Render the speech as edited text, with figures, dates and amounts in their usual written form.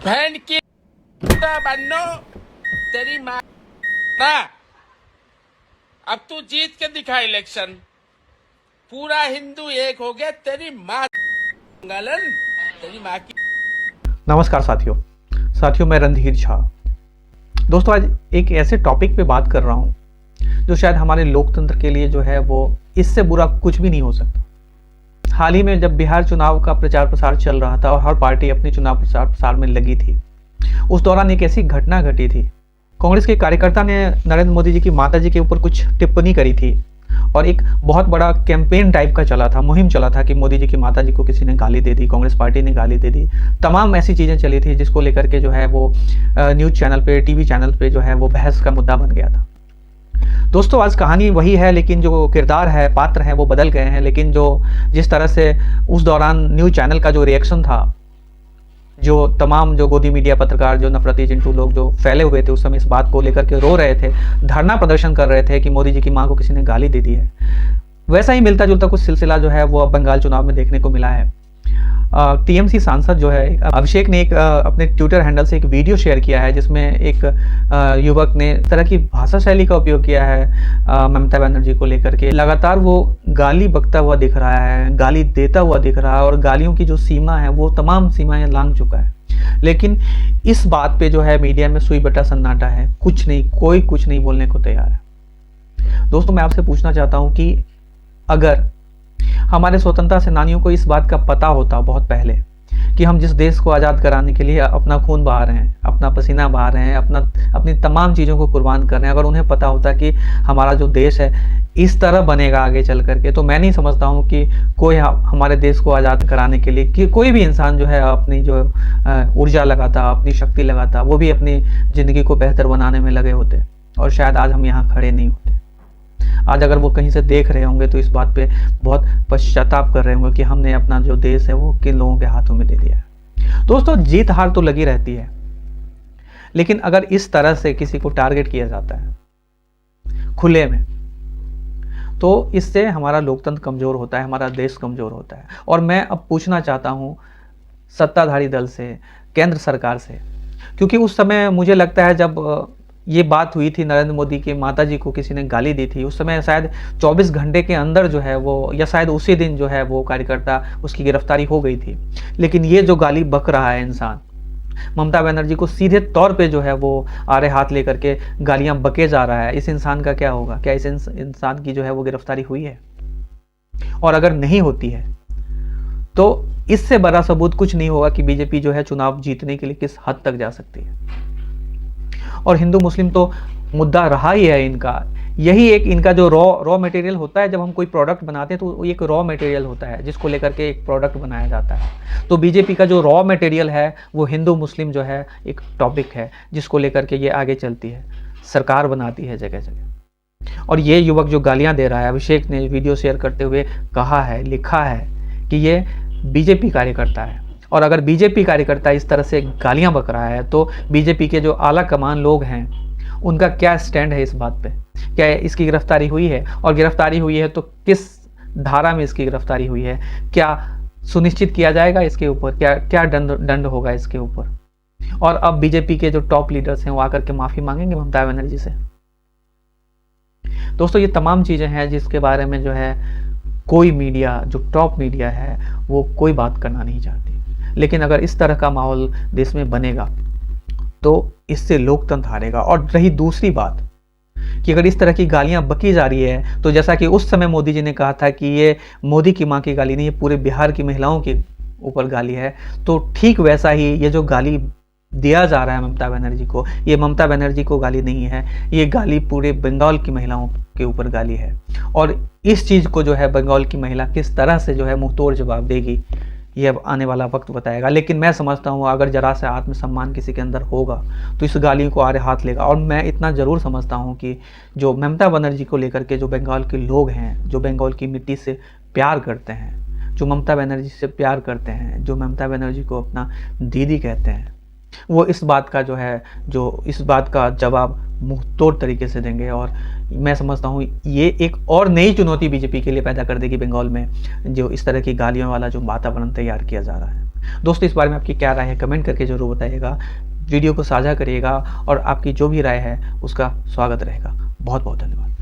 बहन की बन्नो तेरी माँ ना। अब तू जीत के दिखा इलेक्शन, पूरा हिंदू एक हो गया। तेरी माँ गलन, तेरी माँ की। नमस्कार साथियों मैं रणधीर झा। दोस्तों आज एक ऐसे टॉपिक पे बात कर रहा हूँ जो शायद हमारे लोकतंत्र के लिए जो है वो इससे बुरा कुछ भी नहीं हो सकता। हाल ही में जब बिहार चुनाव का प्रचार प्रसार चल रहा था और हर पार्टी अपनी चुनाव प्रचार प्रसार में लगी थी, उस दौरान एक ऐसी घटना घटी थी। कांग्रेस के कार्यकर्ता ने नरेंद्र मोदी जी की माता जी के ऊपर कुछ टिप्पणी करी थी और एक बहुत बड़ा कैंपेन टाइप का चला था, मुहिम चला था कि मोदी जी की माता जी को किसी ने गाली दे दी, कांग्रेस पार्टी ने गाली दे दी। तमाम ऐसी चीज़ें चली थी जिसको लेकर के जो है वो न्यूज़ चैनल पे, टीवी चैनल पे जो है वो बहस का मुद्दा बन गया था। दोस्तों आज कहानी वही है, लेकिन जो किरदार है, पात्र हैं, वो बदल गए हैं। लेकिन जिस तरह से उस दौरान न्यूज़ चैनल का जो रिएक्शन था, जो तमाम जो गोदी मीडिया पत्रकार, जो नफरती चिंटू लोग जो फैले हुए थे उस समय इस बात को लेकर के रो रहे थे, धरना प्रदर्शन कर रहे थे कि मोदी जी की मां को किसी ने गाली दे दी है, वैसा ही मिलता जुलता कुछ सिलसिला जो है वो अब बंगाल चुनाव में देखने को मिला है। टीएमसी सांसद जो है अभिषेक ने अपने ट्विटर हैंडल से एक वीडियो शेयर किया है जिसमें एक युवक ने इस तरह की भाषा शैली का उपयोग किया है ममता बनर्जी को लेकर के। लगातार वो गाली बकता हुआ दिख रहा है, गाली देता हुआ दिख रहा है और गालियों की जो सीमा है वो तमाम सीमाएं लांघ चुका है। लेकिन इस बात पे जो है मीडिया में सुई बटा सन्नाटा है, कुछ नहीं, कोई कुछ नहीं बोलने को तैयार है। दोस्तों मैं आपसे पूछना चाहता हूं कि अगर हमारे स्वतंत्रता सेनानियों को इस बात का पता होता बहुत पहले कि हम जिस देश को आज़ाद कराने के लिए अपना खून बहा रहे हैं, अपना पसीना बहा रहे हैं, अपनी तमाम चीज़ों को कुर्बान कर रहे हैं, अगर उन्हें पता होता कि हमारा जो देश है इस तरह बनेगा आगे चल करके, तो मैं नहीं समझता हूँ कि कोई हमारे देश को आज़ाद कराने के लिए कि कोई भी इंसान जो है अपनी जो ऊर्जा लगाता, अपनी शक्ति लगाता, वो भी अपनी ज़िंदगी को बेहतर बनाने में लगे होते और शायद आज हम यहाँ खड़े नहीं होते। आज अगर वो कहीं से देख रहे होंगे तो इस बात पे बहुत पश्चाताप कर रहे होंगे कि हमने अपना जो देश है वो किन लोगों के हाथों में दे दिया है। दोस्तों जीत हार तो लगी रहती है, लेकिन अगर इस तरह से किसी को टारगेट किया जाता है खुले में, तो इससे हमारा लोकतंत्र कमजोर होता है, हमारा देश कमजोर होता है। और मैं अब पूछना चाहता हूँ सत्ताधारी दल से, केंद्र सरकार से, क्योंकि उस समय मुझे लगता है जब ये बात हुई थी, नरेंद्र मोदी की माता जी को किसी ने गाली दी थी, उस समय शायद 24 घंटे के अंदर जो है वो, या शायद उसी दिन जो है वो कार्यकर्ता, उसकी गिरफ्तारी हो गई थी। लेकिन ये जो गाली बक रहा है इंसान, ममता बनर्जी को सीधे तौर पे जो है वो आड़े हाथ लेकर के गालियां बके जा रहा है, इस इंसान का क्या होगा? क्या इस इंसान की जो है वो गिरफ्तारी हुई है? और अगर नहीं होती है तो इससे बड़ा सबूत कुछ नहीं होगा कि बीजेपी जो है चुनाव जीतने के लिए किस हद तक जा सकती है। और हिंदू मुस्लिम तो मुद्दा रहा ही है इनका, यही एक इनका जो रॉ मटेरियल होता है। जब हम कोई प्रोडक्ट बनाते हैं तो एक रॉ मटेरियल होता है जिसको लेकर के एक प्रोडक्ट बनाया जाता है। तो बीजेपी का जो रॉ मटेरियल है वो हिंदू मुस्लिम जो है एक टॉपिक है जिसको लेकर के ये आगे चलती है, सरकार बनाती है जगह जगह। और ये युवक जो गालियां दे रहा है, अभिषेक ने वीडियो शेयर करते हुए कहा है, लिखा है कि ये बीजेपी कार्यकर्ता है। और अगर बीजेपी कार्यकर्ता इस तरह से गालियां बक रहा है तो बीजेपी के जो आला कमान लोग हैं उनका क्या स्टैंड है इस बात पे? क्या इसकी गिरफ्तारी हुई है? और गिरफ्तारी हुई है तो किस धारा में इसकी गिरफ्तारी हुई है? क्या सुनिश्चित किया जाएगा इसके ऊपर? क्या दंड होगा इसके ऊपर? और अब बीजेपी के जो टॉप लीडर्स हैं वो आकर के माफी मांगेंगे ममता बनर्जी से। दोस्तों ये तमाम चीजें हैं जिसके बारे में जो है कोई मीडिया, जो टॉप मीडिया है, वो कोई बात करना नहीं चाहती। लेकिन अगर इस तरह का माहौल देश में बनेगा तो इससे लोकतंत्र हारेगा। और रही दूसरी बात कि अगर इस तरह की गालियां बकी जा रही है तो जैसा कि उस समय मोदी जी ने कहा था कि ये मोदी की मां की गाली नहीं, ये पूरे बिहार की महिलाओं के ऊपर गाली है, तो ठीक वैसा ही ये जो गाली दिया जा रहा है ममता बनर्जी को, ये ममता बनर्जी को गाली नहीं है, ये गाली पूरे बंगाल की महिलाओं के ऊपर गाली है। और इस चीज़ को जो है बंगाल की महिला किस तरह से जो है मुंहतोड़ जवाब देगी, ये अब आने वाला वक्त बताएगा। लेकिन मैं समझता हूँ अगर जरा से आत्मसम्मान किसी के अंदर होगा तो इस गाली को आड़े हाथ लेगा। और मैं इतना ज़रूर समझता हूँ कि जो ममता बनर्जी को लेकर के जो बंगाल के लोग हैं, जो बंगाल की मिट्टी से प्यार करते हैं, जो ममता बनर्जी से प्यार करते हैं, जो ममता बनर्जी को अपना दीदी कहते हैं, वो इस बात का जवाब मुंह तोड़ तरीके से देंगे। और मैं समझता हूँ ये एक और नई चुनौती बीजेपी के लिए पैदा कर देगी बंगाल में, जो इस तरह की गालियों वाला जो वातावरण तैयार किया जा रहा है। दोस्तों, इस बारे में आपकी क्या राय है कमेंट करके जरूर बताइएगा। वीडियो को साझा करिएगा और आपकी जो भी राय है उसका स्वागत रहेगा। बहुत बहुत धन्यवाद।